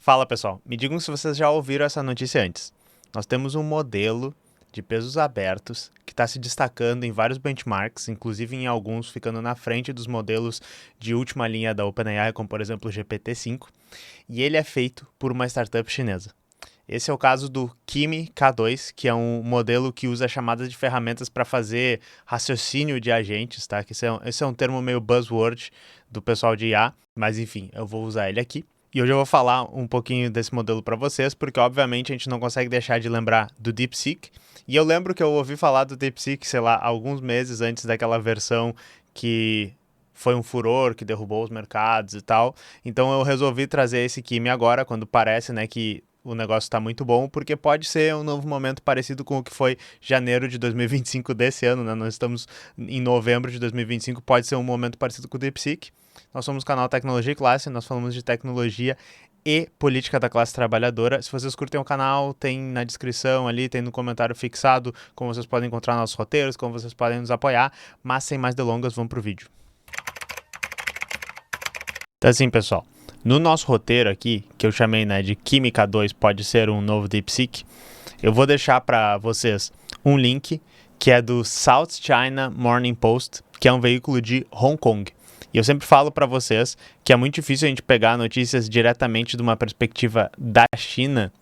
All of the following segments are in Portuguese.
Fala pessoal, me digam se vocês já ouviram essa notícia antes. Nós temos um modelo de pesos abertos que está se destacando em vários benchmarks, inclusive em alguns ficando na frente dos modelos de última linha da OpenAI, como por exemplo o GPT-5, e ele é feito por uma startup chinesa. Esse é o caso do Kimi K2, que é um modelo que usa chamadas de ferramentas para fazer raciocínio de agentes, tá? Que esse é um termo meio buzzword do pessoal de IA, mas enfim, eu vou usar ele aqui. E hoje eu vou falar um pouquinho desse modelo para vocês, porque obviamente a gente não consegue deixar de lembrar do DeepSeek. E eu lembro que eu ouvi falar do DeepSeek, sei lá, alguns meses antes daquela versão que foi um furor, que derrubou os mercados e tal. Então eu resolvi trazer esse Kimi agora, quando parece, né, que o negócio está muito bom, porque pode ser um novo momento parecido com o que foi janeiro de 2025 desse ano, né? Nós estamos em novembro de 2025, pode ser um momento parecido com o DeepSeek. Nós somos o canal Tecnologia e Classe, nós falamos de tecnologia e política da classe trabalhadora. Se vocês curtem o canal, tem na descrição ali, tem no comentário fixado como vocês podem encontrar nossos roteiros, como vocês podem nos apoiar, mas sem mais delongas, vamos pro vídeo. Então assim, pessoal, no nosso roteiro aqui, que eu chamei, né, de Kimi K2 pode ser um novo DeepSeek, eu vou deixar para vocês um link que é do South China Morning Post, que é um veículo de Hong Kong. E eu sempre falo para vocês que é muito difícil a gente pegar notícias diretamente de uma perspectiva da China.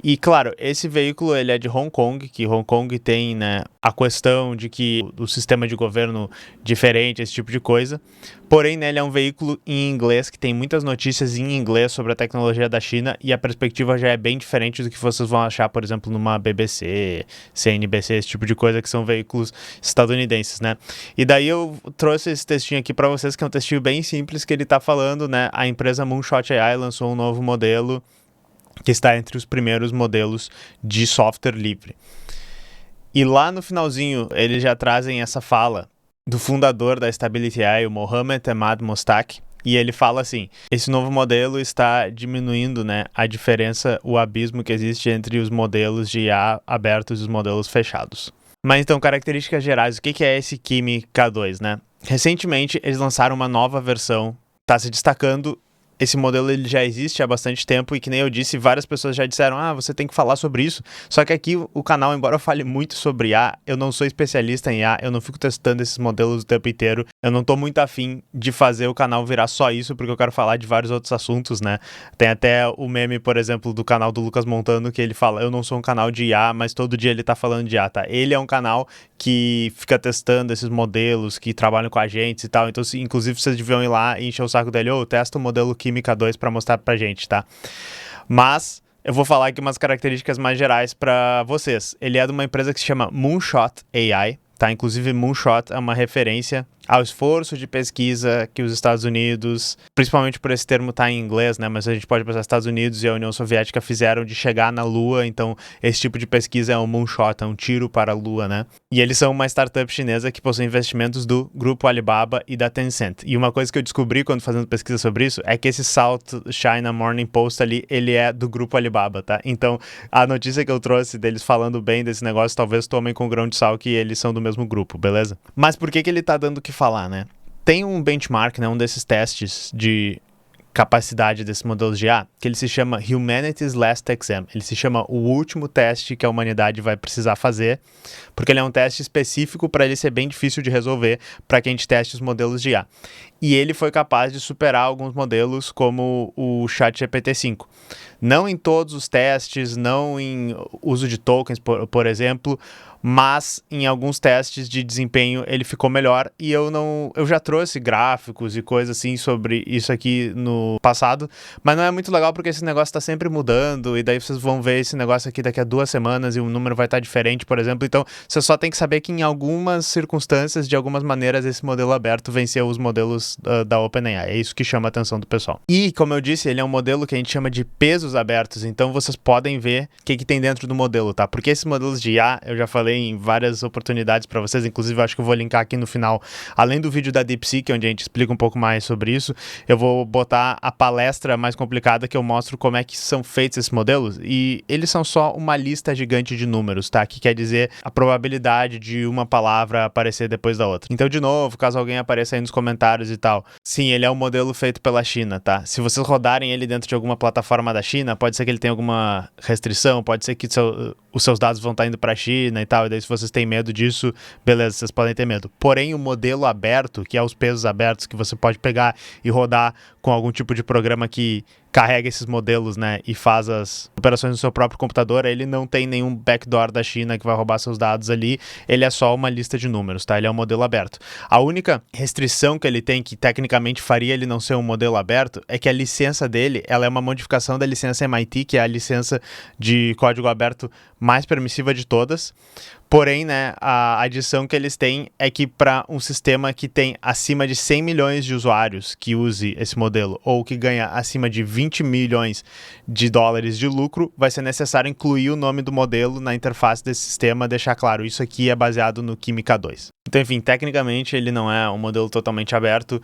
E claro, esse veículo ele é de Hong Kong, que Hong Kong tem, né, a questão de que o sistema de governo diferente, esse tipo de coisa. Porém, né, ele é um veículo em inglês, que tem muitas notícias em inglês sobre a tecnologia da China, e a perspectiva já é bem diferente do que vocês vão achar, por exemplo, numa BBC, CNBC, esse tipo de coisa, que são veículos estadunidenses, né? E daí eu trouxe esse textinho aqui para vocês, que é um textinho bem simples, que ele tá falando, né, a empresa Moonshot AI lançou um novo modelo que está entre os primeiros modelos de software livre. E lá no finalzinho, eles já trazem essa fala do fundador da Stability AI, o Mohamed Ahmad Mostak, e ele fala assim: esse novo modelo está diminuindo, né, a diferença, o abismo que existe entre os modelos de IA abertos e os modelos fechados. Mas então, características gerais, o que é esse Kimi K2, né? Recentemente, eles lançaram uma nova versão, está se destacando. Esse modelo ele já existe há bastante tempo e, que nem eu disse, várias pessoas já disseram, você tem que falar sobre isso. Só que aqui o canal, embora eu fale muito sobre IA, eu não sou especialista em IA, eu não fico testando esses modelos o tempo inteiro. Eu não tô muito afim de fazer o canal virar só isso, porque eu quero falar de vários outros assuntos, né? Tem até o meme, por exemplo, do canal do Lucas Montano, que ele fala, eu não sou um canal de IA, mas todo dia ele tá falando de IA, tá? Ele é um canal que fica testando esses modelos, que trabalham com agentes e tal. Então, inclusive, vocês deviam ir lá e encher o saco dele, testa o modelo Kimi K2 para mostrar pra gente, tá? Mas eu vou falar aqui umas características mais gerais para vocês. Ele é de uma empresa que se chama Moonshot AI, tá? Inclusive, Moonshot é uma referência ao esforço de pesquisa que os Estados Unidos, principalmente por esse termo tá em inglês, né, mas a gente pode pensar Estados Unidos e a União Soviética fizeram de chegar na Lua, então esse tipo de pesquisa é um moonshot, é um tiro para a Lua, né? E eles são uma startup chinesa que possui investimentos do grupo Alibaba e da Tencent. E uma coisa que eu descobri quando fazendo pesquisa sobre isso é que esse South China Morning Post ali, ele é do grupo Alibaba, tá? Então, a notícia que eu trouxe deles falando bem desse negócio, talvez tomem com grão de sal que eles são do mesmo grupo, beleza? Mas por que ele tá dando o que falar, né? Tem um benchmark, né, um desses testes de capacidade desses modelos de IA, que ele se chama Humanity's Last Exam. Ele se chama o último teste que a humanidade vai precisar fazer, porque ele é um teste específico para ele ser bem difícil de resolver para que a gente teste os modelos de IA. E ele foi capaz de superar alguns modelos como o ChatGPT-5. Não em todos os testes, não em uso de tokens, por exemplo, mas em alguns testes de desempenho ele ficou melhor. E eu já trouxe gráficos e coisas assim sobre isso aqui no passado, mas não é muito legal porque esse negócio está sempre mudando, e daí vocês vão ver esse negócio aqui daqui a 2 semanas e o número vai estar diferente, por exemplo. Então você só tem que saber que em algumas circunstâncias, de algumas maneiras, esse modelo aberto venceu os modelos da OpenAI. É isso que chama a atenção do pessoal. E, como eu disse, ele é um modelo que a gente chama de pesos abertos, então vocês podem ver o que tem dentro do modelo, tá? Porque esses modelos de IA, eu já falei em várias oportunidades para vocês, inclusive eu acho que eu vou linkar aqui no final, além do vídeo da DeepSeek, onde a gente explica um pouco mais sobre isso, eu vou botar a palestra mais complicada que eu mostro como é que são feitos esses modelos, e eles são só uma lista gigante de números, tá? Que quer dizer a probabilidade de uma palavra aparecer depois da outra. Então, de novo, caso alguém apareça aí nos comentários e tal. Sim, ele é um modelo feito pela China, tá? Se vocês rodarem ele dentro de alguma plataforma da China, pode ser que ele tenha alguma restrição, pode ser que os seus dados vão estar indo pra China e tal, e daí se vocês têm medo disso, beleza, vocês podem ter medo. Porém, o modelo aberto, que é os pesos abertos, que você pode pegar e rodar com algum tipo de programa que carrega esses modelos, né, e faz as operações no seu próprio computador, ele não tem nenhum backdoor da China que vai roubar seus dados ali, ele é só uma lista de números, tá? Ele é um modelo aberto. A única restrição que ele tem, que tecnicamente faria ele não ser um modelo aberto, é que a licença dele, ela é uma modificação da licença MIT, que é a licença de código aberto mais permissiva de todas. Porém, né, a adição que eles têm é que para um sistema que tem acima de 100 milhões de usuários que use esse modelo, ou que ganha acima de 20 milhões de dólares de lucro, vai ser necessário incluir o nome do modelo na interface desse sistema, deixar claro, isso aqui é baseado no Kimi K2. Então, enfim, tecnicamente ele não é um modelo totalmente aberto,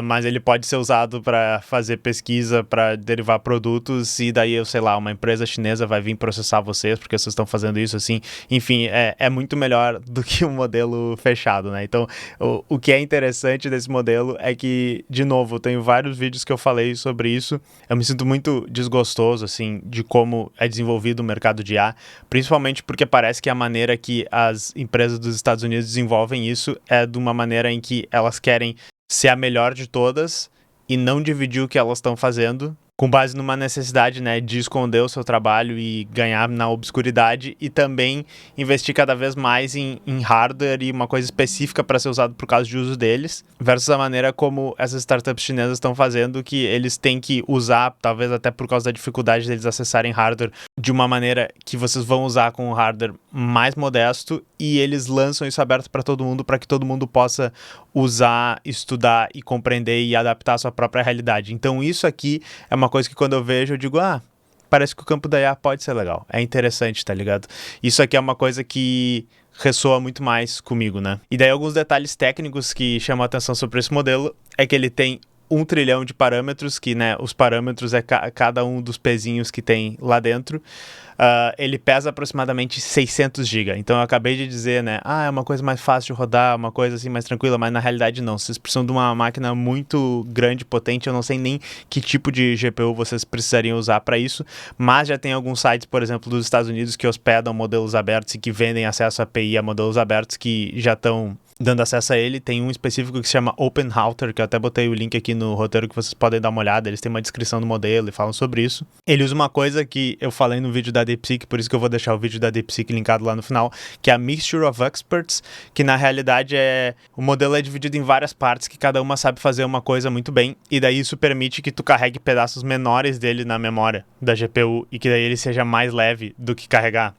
mas ele pode ser usado para fazer pesquisa, para derivar produtos, e daí, eu sei lá, uma empresa chinesa vai vir processar vocês porque vocês estão fazendo isso assim. Enfim, é muito melhor do que um modelo fechado, né? Então, o que é interessante desse modelo é que, de novo, eu tenho vários vídeos que eu falei sobre isso. Eu me sinto muito desgostoso, assim, de como é desenvolvido o mercado de IA, principalmente porque parece que a maneira que as empresas dos Estados Unidos desenvolvem isso é de uma maneira em que elas querem ser a melhor de todas e não dividir o que elas estão fazendo, com base numa necessidade, né, de esconder o seu trabalho e ganhar na obscuridade, e também investir cada vez mais em hardware e uma coisa específica para ser usado por causa de uso deles, versus a maneira como essas startups chinesas estão fazendo, que eles têm que usar, talvez até por causa da dificuldade deles acessarem hardware, de uma maneira que vocês vão usar com um hardware mais modesto, e eles lançam isso aberto para todo mundo, para que todo mundo possa usar, estudar e compreender e adaptar a sua própria realidade. Então isso aqui é uma coisa que quando eu vejo eu digo, parece que o campo da IA pode ser legal, é interessante, tá ligado? Isso aqui é uma coisa que ressoa muito mais comigo, né? E daí alguns detalhes técnicos que chamam a atenção sobre esse modelo é que ele tem 1 trilhão de parâmetros, que, né, os parâmetros é cada um dos pezinhos que tem lá dentro. Ele pesa aproximadamente 600 GB. Então eu acabei de dizer, né, é uma coisa mais fácil de rodar, uma coisa assim mais tranquila, mas na realidade não. Vocês precisam de uma máquina muito grande, potente. Eu não sei nem que tipo de GPU vocês precisariam usar para isso, mas já tem alguns sites, por exemplo, dos Estados Unidos, que hospedam modelos abertos e que vendem acesso a API a modelos abertos, que já estão dando acesso a ele. Tem um específico que se chama OpenRouter, que eu até botei o link aqui no roteiro que vocês podem dar uma olhada. Eles têm uma descrição do modelo e falam sobre isso. Ele usa uma coisa que eu falei no vídeo da DeepSeek, por isso que eu vou deixar o vídeo da DeepSeek linkado lá no final, que é a Mixture of Experts, que na realidade o modelo é dividido em várias partes, que cada uma sabe fazer uma coisa muito bem, e daí isso permite que tu carregue pedaços menores dele na memória da GPU, e que daí ele seja mais leve do que carregar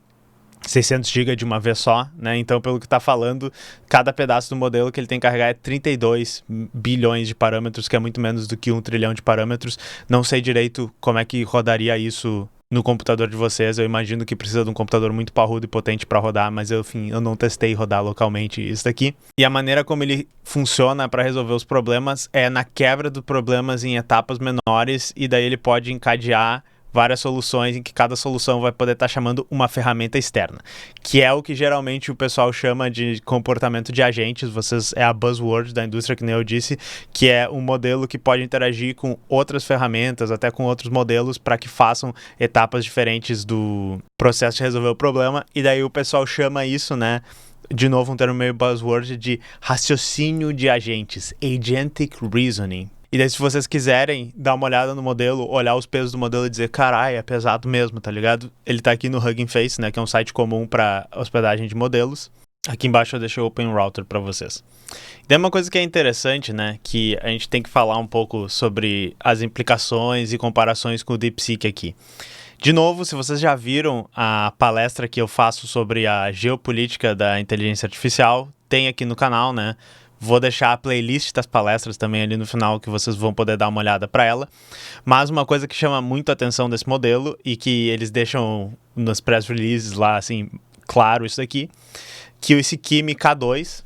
600 GB de uma vez só, né? Então, pelo que tá falando, cada pedaço do modelo que ele tem que carregar é 32 bilhões de parâmetros, que é muito menos do que 1 trilhão de parâmetros. Não sei direito como é que rodaria isso no computador de vocês. Eu imagino que precisa de um computador muito parrudo e potente para rodar, mas enfim, eu não testei rodar localmente isso daqui. E a maneira como ele funciona para resolver os problemas é na quebra dos problemas em etapas menores, e daí ele pode encadear várias soluções, em que cada solução vai poder estar chamando uma ferramenta externa, que é o que geralmente o pessoal chama de comportamento de agentes. É a buzzword da indústria, que nem eu disse, que é um modelo que pode interagir com outras ferramentas, até com outros modelos, para que façam etapas diferentes do processo de resolver o problema. E daí o pessoal chama isso, né, de novo um termo meio buzzword, de raciocínio de agentes, agentic reasoning. E daí, se vocês quiserem dar uma olhada no modelo, olhar os pesos do modelo e dizer, carai, é pesado mesmo, tá ligado? Ele tá aqui no Hugging Face, né, que é um site comum para hospedagem de modelos. Aqui embaixo eu deixei o OpenRouter para vocês. E daí uma coisa que é interessante, né, que a gente tem que falar um pouco sobre as implicações e comparações com o DeepSeek aqui. De novo, se vocês já viram a palestra que eu faço sobre a geopolítica da inteligência artificial, tem aqui no canal, né? Vou deixar a playlist das palestras também ali no final, que vocês vão poder dar uma olhada para ela. Mas uma coisa que chama muito a atenção desse modelo, e que eles deixam nas press releases lá, assim, claro isso daqui, que esse Kimi K2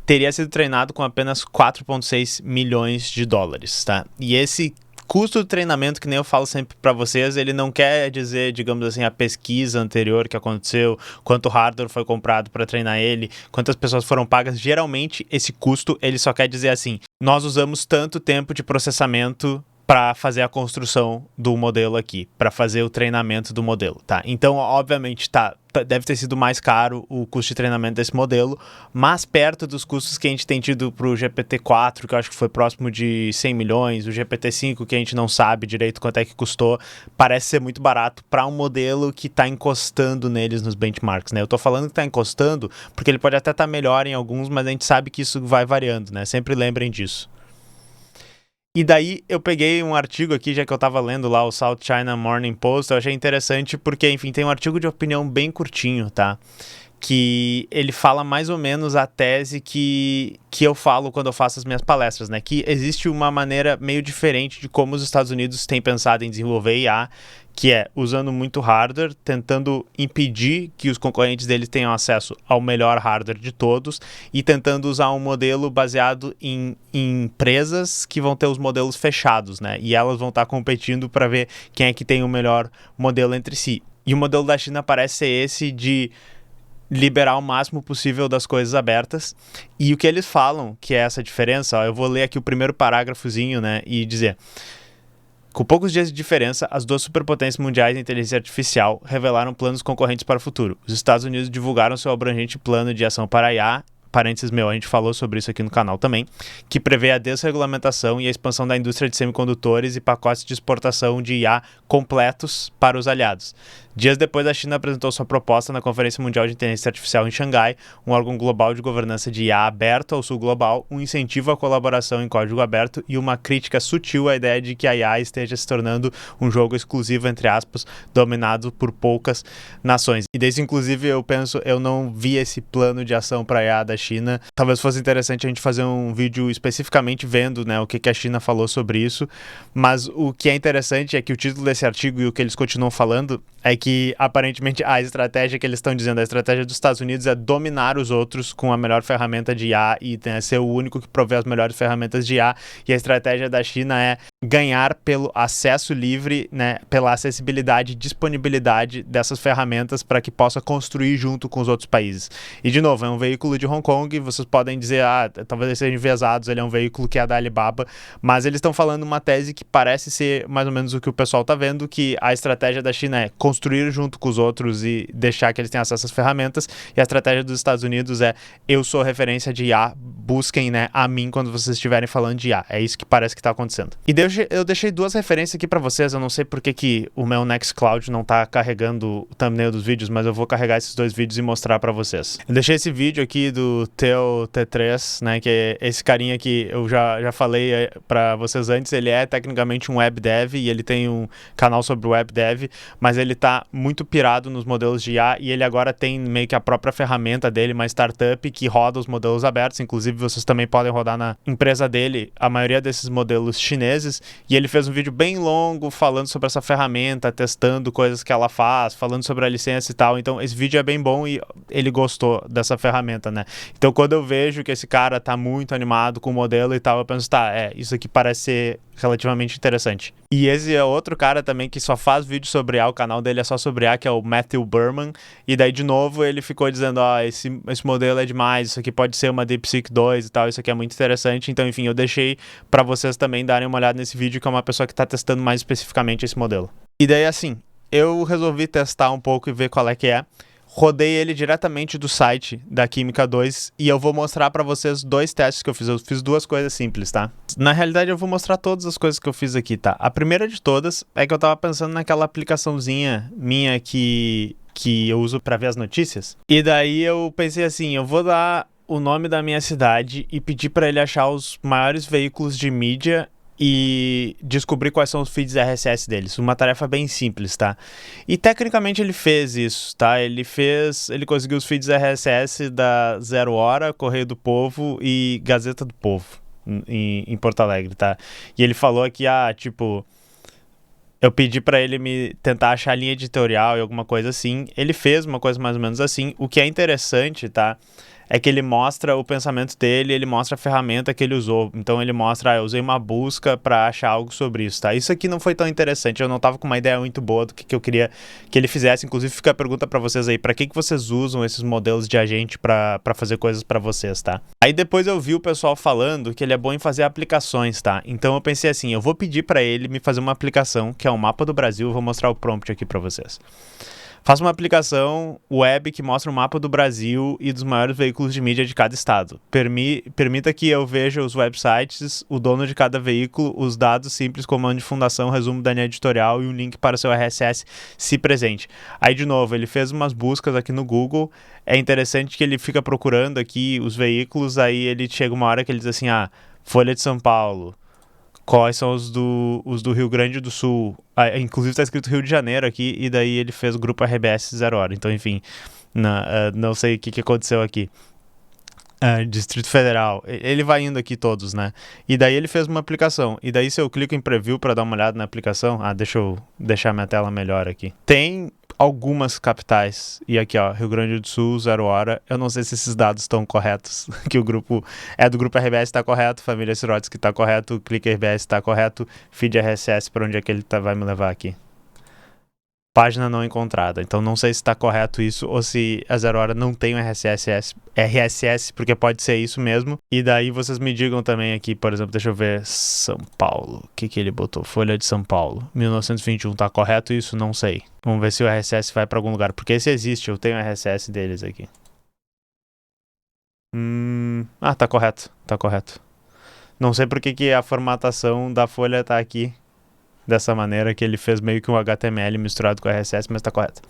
teria sido treinado com apenas 4,6 milhões de dólares, tá? E esse custo do treinamento, que nem eu falo sempre para vocês, ele não quer dizer, digamos assim, a pesquisa anterior que aconteceu, quanto hardware foi comprado para treinar ele, quantas pessoas foram pagas. Geralmente, esse custo, ele só quer dizer assim, nós usamos tanto tempo de processamento para fazer a construção do modelo aqui, para fazer o treinamento do modelo, tá? Então, obviamente, deve ter sido mais caro o custo de treinamento desse modelo, mas perto dos custos que a gente tem tido para o GPT-4, que eu acho que foi próximo de 100 milhões, o GPT-5, que a gente não sabe direito quanto é que custou, parece ser muito barato para um modelo que está encostando neles nos benchmarks, né? Eu tô falando que está encostando porque ele pode até estar melhor em alguns, mas a gente sabe que isso vai variando, né? Sempre lembrem disso. E daí eu peguei um artigo aqui, já que eu tava lendo lá o South China Morning Post, eu achei interessante porque, enfim, tem um artigo de opinião bem curtinho, tá? Que ele fala mais ou menos a tese que eu falo quando eu faço as minhas palestras, né? Que existe uma maneira meio diferente de como os Estados Unidos têm pensado em desenvolver IA, que é usando muito hardware, tentando impedir que os concorrentes deles tenham acesso ao melhor hardware de todos e tentando usar um modelo baseado em empresas que vão ter os modelos fechados, né? E elas vão estar competindo para ver quem é que tem o melhor modelo entre si. E o modelo da China parece ser esse de liberar o máximo possível das coisas abertas. E o que eles falam, que é essa diferença, ó, eu vou ler aqui o primeiro parágrafozinho, né, e dizer: com poucos dias de diferença, as duas superpotências mundiais de inteligência artificial revelaram planos concorrentes para o futuro. Os Estados Unidos divulgaram seu abrangente plano de ação para a IA, parênteses meu, a gente falou sobre isso aqui no canal também, que prevê a desregulamentação e a expansão da indústria de semicondutores e pacotes de exportação de IA completos para os aliados. Dias depois, a China apresentou sua proposta na Conferência Mundial de Inteligência Artificial em Xangai, um órgão global de governança de IA aberto ao sul global, um incentivo à colaboração em código aberto e uma crítica sutil à ideia de que a IA esteja se tornando um jogo exclusivo, entre aspas, dominado por poucas nações. E desse, inclusive, eu penso, eu não vi esse plano de ação para a IA da China. Talvez fosse interessante a gente fazer um vídeo especificamente vendo, né, o que a China falou sobre isso, mas o que é interessante é que o título desse artigo e o que eles continuam falando é que, aparentemente, a estratégia que eles estão dizendo, a estratégia dos Estados Unidos é dominar os outros com a melhor ferramenta de IA e, né, ser o único que provê as melhores ferramentas de IA, e a estratégia da China é ganhar pelo acesso livre, né, pela acessibilidade e disponibilidade dessas ferramentas para que possa construir junto com os outros países. E, de novo, é um veículo de Hong Kong, vocês podem dizer, talvez eles sejam enviesados, ele é um veículo que é da Alibaba, mas eles estão falando uma tese que parece ser mais ou menos o que o pessoal está vendo, que a estratégia da China é construir junto com os outros e deixar que eles tenham acesso às ferramentas, e a estratégia dos Estados Unidos é: eu sou referência de IA, busquem, né, a mim quando vocês estiverem falando de IA. É isso que parece que está acontecendo. E eu deixei duas referências aqui para vocês, eu não sei porque que o meu Nextcloud não tá carregando o thumbnail dos vídeos, mas eu vou carregar esses dois vídeos e mostrar para vocês. Eu deixei esse vídeo aqui do Theo T3, né, que é esse carinha que eu já falei para vocês antes, ele é tecnicamente um web dev e ele tem um canal sobre web dev, mas ele tá muito pirado nos modelos de IA e ele agora tem meio que a própria ferramenta dele, uma startup que roda os modelos abertos. Inclusive, vocês também podem rodar na empresa dele a maioria desses modelos chineses, e ele fez um vídeo bem longo falando sobre essa ferramenta, testando coisas que ela faz, falando sobre a licença e tal. Então, esse vídeo é bem bom e ele gostou dessa ferramenta, né? Então, quando eu vejo que esse cara tá muito animado com o modelo e tal, eu penso, isso aqui parece ser relativamente interessante. E esse é outro cara também que só faz vídeo sobre IA, o canal dele é só sobre IA, que é o Matthew Berman, e daí de novo ele ficou dizendo, esse modelo é demais, isso aqui pode ser uma DeepSeek 2 e tal, isso aqui é muito interessante. Então, enfim, eu deixei para vocês também darem uma olhada nesse vídeo, que é uma pessoa que tá testando mais especificamente esse modelo. E daí, assim, eu resolvi testar um pouco e ver qual é que é. Rodei ele diretamente do site da Química 2 e eu vou mostrar para vocês dois testes que eu fiz. Eu fiz duas coisas simples, tá? Na realidade, eu vou mostrar todas as coisas que eu fiz aqui, tá? A primeira de todas é que eu tava pensando naquela aplicaçãozinha minha que eu uso para ver as notícias. E daí eu pensei assim, eu vou dar o nome da minha cidade e pedir para ele achar os maiores veículos de mídia e descobrir quais são os feeds RSS deles. Uma tarefa bem simples, tá? E tecnicamente ele fez isso, tá? Ele conseguiu os feeds RSS da Zero Hora, Correio do Povo e Gazeta do Povo em Porto Alegre, tá? E ele falou aqui, eu pedi pra ele me tentar achar a linha editorial e alguma coisa assim. Ele fez uma coisa mais ou menos assim. O que é interessante, tá? é que ele mostra o pensamento dele, ele mostra a ferramenta que ele usou. Então ele mostra, eu usei uma busca para achar algo sobre isso, tá? Isso aqui não foi tão interessante, eu não tava com uma ideia muito boa do que eu queria que ele fizesse. Inclusive fica a pergunta para vocês aí, para que vocês usam esses modelos de agente para fazer coisas para vocês, tá? Aí depois eu vi o pessoal falando que ele é bom em fazer aplicações, tá? Então eu pensei assim, eu vou pedir para ele me fazer uma aplicação, que é um mapa do Brasil, eu vou mostrar o prompt aqui para vocês. Faça uma aplicação web que mostra o mapa do Brasil e dos maiores veículos de mídia de cada estado. Permita que eu veja os websites, o dono de cada veículo, os dados simples, comando de fundação, resumo da linha editorial e um link para o seu RSS, se presente. Aí, de novo, ele fez umas buscas aqui no Google. É interessante que ele fica procurando aqui os veículos, aí ele chega uma hora que ele diz assim, Folha de São Paulo. Quais são os do Rio Grande do Sul? Inclusive está escrito Rio de Janeiro aqui, e daí ele fez o grupo RBS 0 hora. Então, enfim, não sei o que aconteceu aqui. Distrito Federal, ele vai indo aqui todos, né? E daí ele fez uma aplicação. E daí se eu clico em preview para dar uma olhada na aplicação, deixa eu deixar minha tela melhor aqui. Tem algumas capitais, e aqui ó, Rio Grande do Sul, 0 hora, eu não sei se esses dados estão corretos, que o grupo é do grupo RBS está correto, Família Sirotsky está correto, Clique RBS está correto, feed RSS para onde é que ele vai me levar aqui. Página não encontrada, então não sei se está correto isso ou se a 0 hora não tem o RSS, porque pode ser isso mesmo. E daí vocês me digam também aqui, por exemplo, deixa eu ver, São Paulo, o que ele botou? Folha de São Paulo, 1921, tá correto isso? Não sei. Vamos ver se o RSS vai para algum lugar, porque esse existe, eu tenho o RSS deles aqui. Tá correto, tá correto. Não sei por que a formatação da folha tá aqui dessa maneira, que ele fez meio que um HTML misturado com RSS, mas tá correto.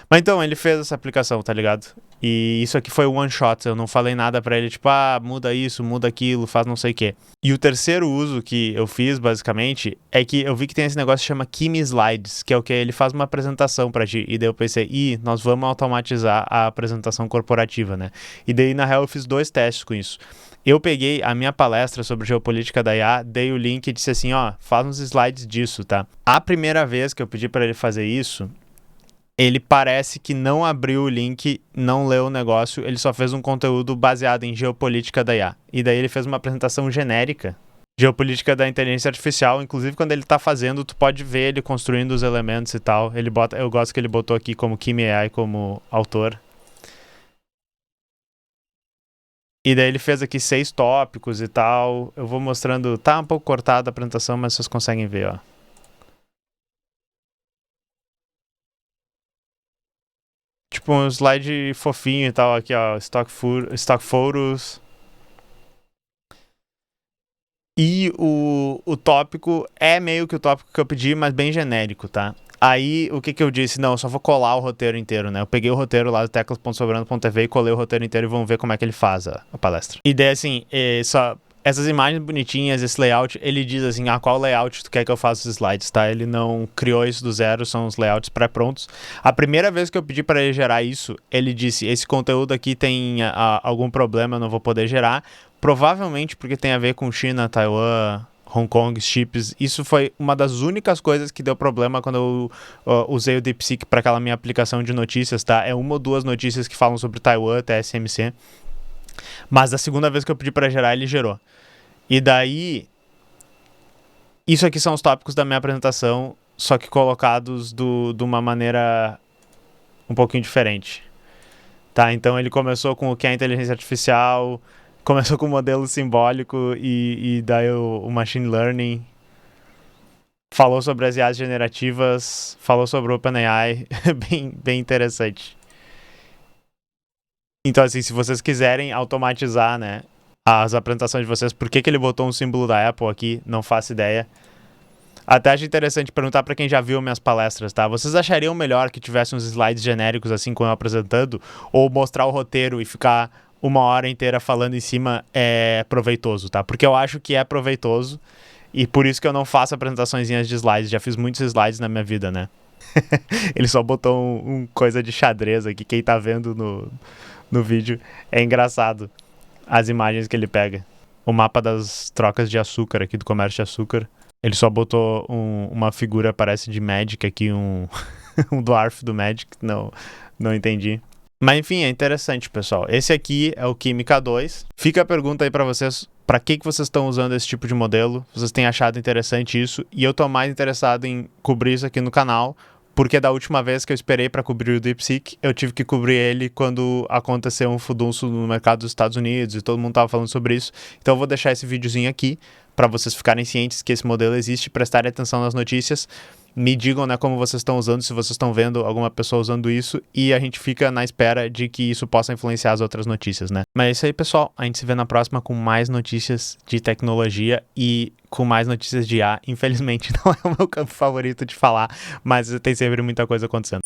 Mas então, ele fez essa aplicação, tá ligado? E isso aqui foi one shot, eu não falei nada pra ele, tipo, muda isso, muda aquilo, faz não sei o quê. E o terceiro uso que eu fiz, basicamente, é que eu vi que tem esse negócio que chama Kimi Slides, que é o que? Ele faz uma apresentação pra ti, e daí eu pensei, nós vamos automatizar a apresentação corporativa, né? E daí, na real, eu fiz 2 testes com isso. Eu peguei a minha palestra sobre geopolítica da IA, dei o link e disse assim, faz uns slides disso, tá? A primeira vez que eu pedi para ele fazer isso, ele parece que não abriu o link, não leu o negócio, ele só fez um conteúdo baseado em geopolítica da IA. E daí ele fez uma apresentação genérica, geopolítica da inteligência artificial, inclusive quando ele tá fazendo, tu pode ver ele construindo os elementos e tal. Eu gosto que ele botou aqui como Kimi AI como autor. E daí ele fez aqui 6 tópicos e tal. Eu vou mostrando, tá um pouco cortada a apresentação, mas vocês conseguem ver, ó. Tipo um slide fofinho e tal, aqui ó, Stock Photos. E o tópico é meio que o tópico que eu pedi, mas bem genérico, tá? Aí, o que eu disse? Não, eu só vou colar o roteiro inteiro, né? Eu peguei o roteiro lá do teclas.sobrando.tv e colei o roteiro inteiro e vamos ver como é que ele faz a palestra. E daí, assim, essas imagens bonitinhas, esse layout, ele diz assim, qual layout tu quer que eu faça os slides, tá? Ele não criou isso do zero, são os layouts pré-prontos. A primeira vez que eu pedi para ele gerar isso, ele disse, esse conteúdo aqui tem algum problema, eu não vou poder gerar. Provavelmente porque tem a ver com China, Taiwan, Hong Kong, chips. Isso foi uma das únicas coisas que deu problema quando eu usei o DeepSeek para aquela minha aplicação de notícias, tá? É uma ou duas notícias que falam sobre Taiwan, TSMC. Mas a segunda vez que eu pedi para gerar, ele gerou. E daí, isso aqui são os tópicos da minha apresentação, só que colocados de uma maneira um pouquinho diferente. Tá, então ele começou com o que é inteligência artificial, começou com o modelo simbólico e daí o machine learning, falou sobre as IAs generativas, falou sobre o OpenAI, bem interessante. Então, assim, se vocês quiserem automatizar, né, as apresentações de vocês, por que ele botou um símbolo da Apple aqui, não faço ideia. Até acho interessante perguntar para quem já viu minhas palestras, tá? Vocês achariam melhor que tivesse uns slides genéricos, assim, como eu apresentando, ou mostrar o roteiro e ficar 1 hora inteira falando em cima é proveitoso, tá? Porque eu acho que é proveitoso e por isso que eu não faço apresentaçõezinhas de slides. Já fiz muitos slides na minha vida, né? Ele só botou um coisa de xadrez aqui. Quem tá vendo no vídeo é engraçado as imagens que ele pega. O mapa das trocas de açúcar aqui, do comércio de açúcar. Ele só botou uma figura, parece de Magic aqui, um dwarf do Magic. Não entendi. Mas enfim, é interessante, pessoal. Esse aqui é o Kimi K2. Fica a pergunta aí pra vocês, pra que vocês estão usando esse tipo de modelo? Vocês têm achado interessante isso? E eu tô mais interessado em cobrir isso aqui no canal, porque da última vez que eu esperei pra cobrir o DeepSeek, eu tive que cobrir ele quando aconteceu um furdunço no mercado dos Estados Unidos e todo mundo tava falando sobre isso. Então eu vou deixar esse videozinho aqui pra vocês ficarem cientes que esse modelo existe, prestarem atenção nas notícias. Me digam, né, como vocês estão usando, se vocês estão vendo alguma pessoa usando isso, e a gente fica na espera de que isso possa influenciar as outras notícias, né? Mas é isso aí, pessoal. A gente se vê na próxima com mais notícias de tecnologia e com mais notícias de IA. Infelizmente, não é o meu campo favorito de falar, mas tem sempre muita coisa acontecendo.